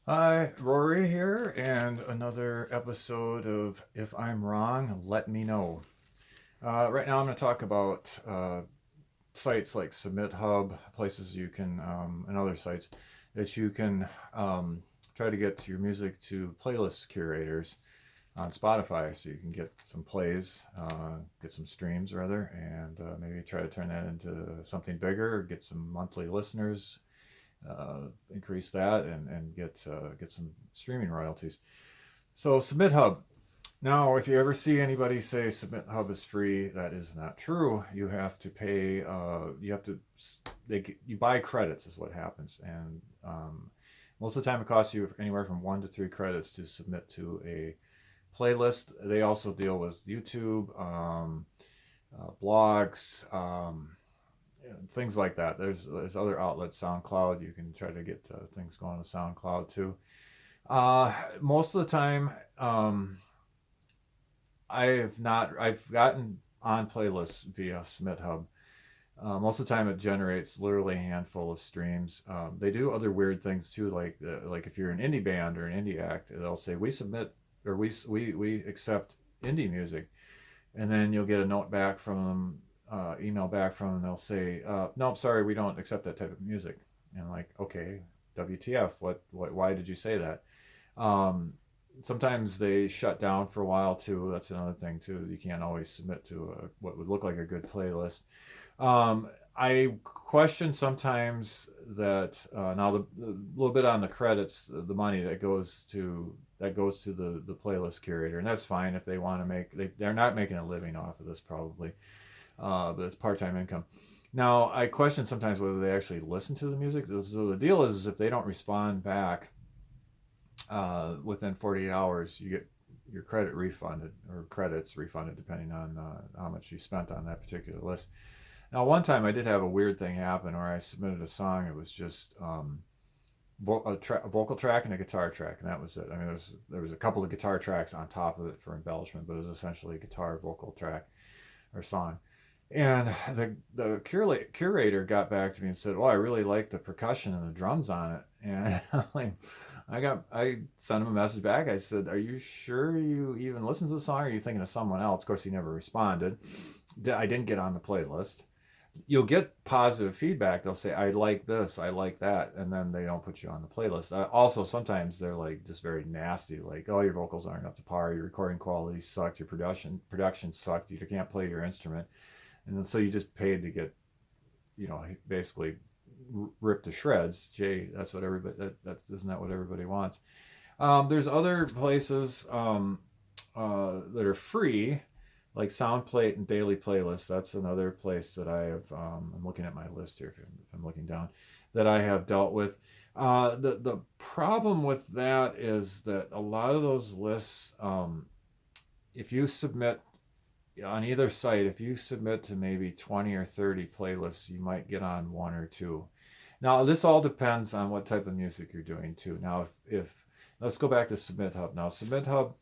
Hi, Rory here, and another episode of If I'm Wrong, Let Me Know. Right now, I'm going to talk about sites like Submithub, places you can, and other sites that you can try to get your music to playlist curators on Spotify so you can get some plays, get some streams rather, and maybe try to turn that into something bigger, get some monthly listeners, increase that and get some streaming royalties. So SubmitHub. Now, if you ever see anybody say SubmitHub is free, that is not true. You have to pay. You have to. You buy credits is what happens, and most of the time it costs you anywhere from 1 to 3 credits to submit to a playlist. They also deal with YouTube, blogs, things like that. There's other outlets, SoundCloud. You can try to get things going to SoundCloud too. Most of the time, I've gotten on playlists via SmithHub. Most of the time, it generates literally a handful of streams. They do other weird things too, like if you're an indie band or an indie act, they'll say we submit or we accept indie music, and then you'll get a note back from them, email back from them. They'll say, "Nope, sorry, we don't accept that type of music." And I'm like, okay, WTF? What? Why did you say that? Um, Sometimes they shut down for a while too. That's another thing too. You can't always submit to what would look like a good playlist. I question sometimes that now a little bit on the credits, the money that goes to the playlist curator, and that's fine if they want to they're not making a living off of this probably, but it's part-time income. Now I question sometimes whether they actually listen to the music. So the deal is if they don't respond back within 48 hours, you get your credit refunded or credits refunded depending on how much you spent on that particular list. Now, one time I did have a weird thing happen where I submitted a song. It was just a vocal track and a guitar track, and that was it. I mean, there was a couple of guitar tracks on top of it for embellishment, but it was essentially a guitar vocal track or song. And the curator got back to me and said, "Well, I really like the percussion and the drums on it." And like, I sent him a message back. I said, "Are you sure you even listened to the song? Or are you thinking of someone else?" Of course, he never responded. I didn't get on the playlist. You'll get positive feedback. They'll say, "I like this, I like that," and then they don't put you on the playlist. Also, sometimes they're like just very nasty, like, "Oh, your vocals aren't up to par. Your recording quality sucked. Your production sucked. You can't play your instrument." And so you just paid to get, basically ripped to shreds. Jay, that's what everybody that's isn't that what everybody wants? There's other places that are free, like SoundPlate and Daily Playlist. That's another place that I have. I'm looking at my list here. If I'm looking down, that I have dealt with. The problem with that is that a lot of those lists, if you submit on either site, if you submit to maybe 20 or 30 playlists, you might get on one or two. Now, this all depends on what type of music you're doing too. Now, if let's go back to SubmitHub. Now, SubmitHub,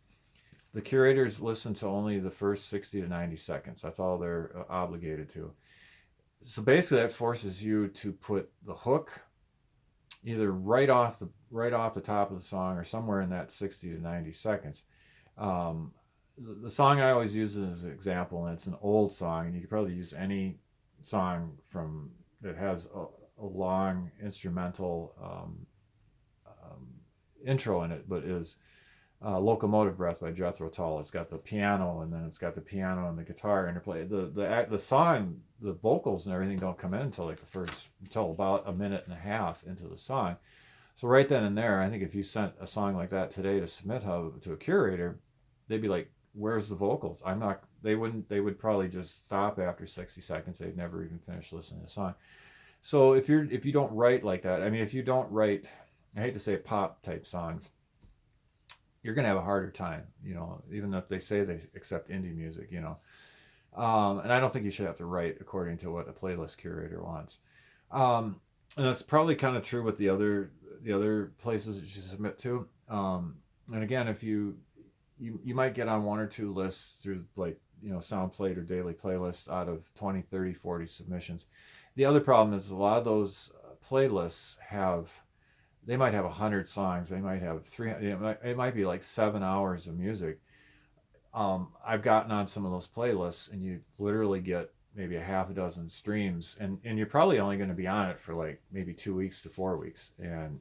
the curators listen to only the first 60 to 90 seconds. That's all they're obligated to. So basically, that forces you to put the hook either right off the top of the song or somewhere in that 60 to 90 seconds. Um, the song I always use as an example, and it's an old song, and you could probably use any song from that has a long instrumental intro in it, but is "Locomotive Breath" by Jethro Tull. It's got the piano, and then it's got the piano and the guitar interplay. The song, the vocals and everything don't come in until about a minute and a half into the song. So right then and there, I think if you sent a song like that today to SubmitHub to a curator, they'd be like, "Where's the vocals?" I'm not. They wouldn't. They would probably just stop after 60 seconds. They'd never even finish listening to the song. So if you don't write like that, I mean, if you don't write, I hate to say pop type songs, you're gonna have a harder time. Even if they say they accept indie music, and I don't think you should have to write according to what a playlist curator wants. And that's probably kind of true with the other places that you submit to. And again, if you might get on one or two lists through like SoundPlate or Daily Playlist out of 20, 30, 40 submissions. The other problem is a lot of those playlists have they might have 100 songs. They might have 300. It might be like 7 hours of music. I've gotten on some of those playlists, and you literally get maybe a half a dozen streams, and you're probably only going to be on it for like maybe 2 weeks to 4 weeks. And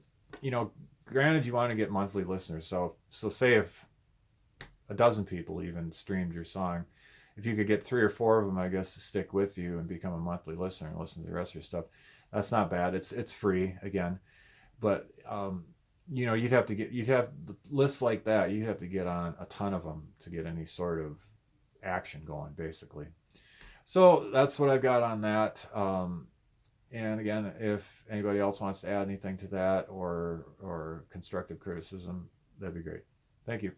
granted, you want to get monthly listeners. So say if a dozen people even streamed your song, if you could get 3 or 4 of them, I guess, to stick with you and become a monthly listener and listen to the rest of your stuff, that's not bad. It's free again, but you'd have lists like that. You'd have to get on a ton of them to get any sort of action going, basically. So that's what I've got on that. And again, if anybody else wants to add anything to that or constructive criticism, that'd be great. Thank you.